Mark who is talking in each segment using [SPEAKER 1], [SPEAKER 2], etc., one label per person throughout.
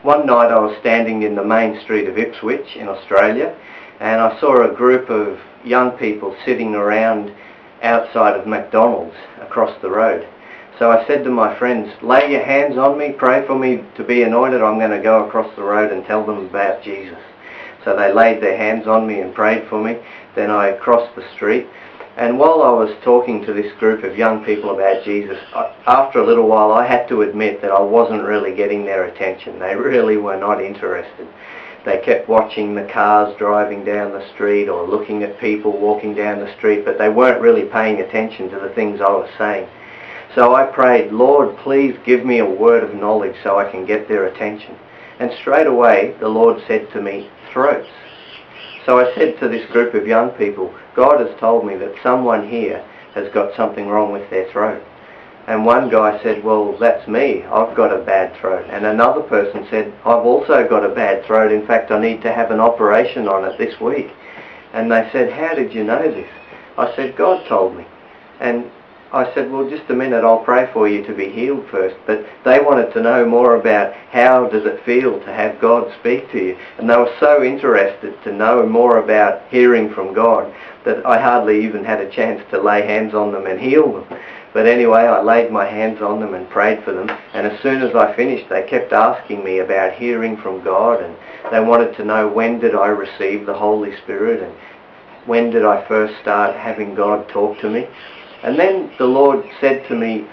[SPEAKER 1] One night I was standing in the main street of Ipswich in Australia, and I saw a group of young people sitting around outside of McDonald's across the road. So I said to my friends, lay your hands on me, pray for me to be anointed. I'm going to go across the road and tell them about Jesus. So they laid their hands on me and prayed for me. Then I crossed the street. And while I was talking to this group of young people about Jesus, after a little while I had to admit that I wasn't really getting their attention. They really were not interested. They kept watching the cars driving down the street or looking at people walking down the street, but they weren't really paying attention to the things I was saying. So I prayed, Lord, please give me a word of knowledge so I can get their attention. And straight away the Lord said to me, throats. So I said to this group of young people, God has told me that someone here has got something wrong with their throat. And one guy said, well, that's me. I've got a bad throat. And another person said, I've also got a bad throat. In fact, I need to have an operation on it this week. And they said, how did you know this? I said, God told me. And I said, well, just a minute, I'll pray for you to be healed first. But they wanted to know more about how does it feel to have God speak to you. And they were so interested to know more about hearing from God that I hardly even had a chance to lay hands on them and heal them. But anyway, I laid my hands on them and prayed for them. And as soon as I finished, they kept asking me about hearing from God. And they wanted to know, when did I receive the Holy Spirit? And when did I first start having God talk to me? And then the Lord said to me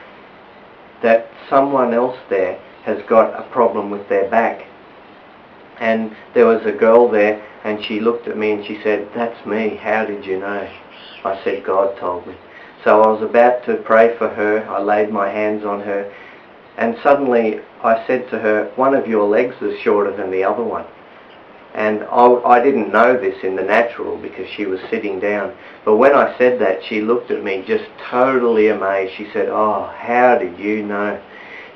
[SPEAKER 1] that someone else there has got a problem with their back. And there was a girl there, and she looked at me and she said, that's me, how did you know? I said, God told me. So I was about to pray for her. I laid my hands on her, and suddenly I said to her, one of your legs is shorter than the other one. And I didn't know this in the natural because she was sitting down. But when I said that, she looked at me just totally amazed. She said, oh, how did you know?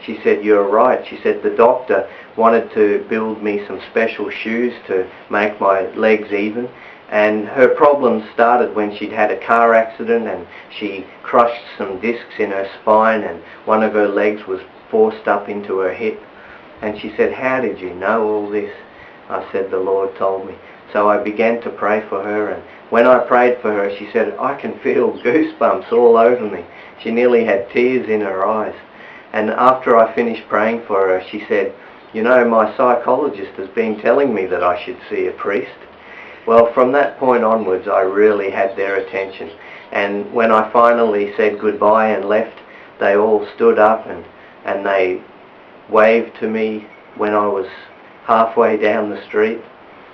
[SPEAKER 1] She said, you're right. She said, the doctor wanted to build me some special shoes to make my legs even. And her problems started when she'd had a car accident and she crushed some discs in her spine and one of her legs was forced up into her hip. And she said, how did you know all this? I said, the Lord told me. So I began to pray for her, and when I prayed for her, she said, I can feel goosebumps all over me. She nearly had tears in her eyes. And after I finished praying for her, she said, you know, my psychologist has been telling me that I should see a priest. Well, from that point onwards, I really had their attention. And when I finally said goodbye and left, they all stood up and they waved to me when I was halfway down the street.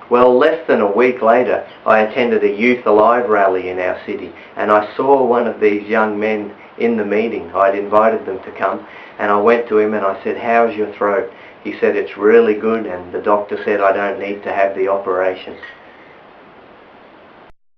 [SPEAKER 1] Well, less than a week later, I attended a Youth Alive rally in our city, and I saw one of these young men in the meeting. I'd invited them to come, and I went to him and I said, how's your throat? He said, it's really good, and the doctor said I don't need to have the operation.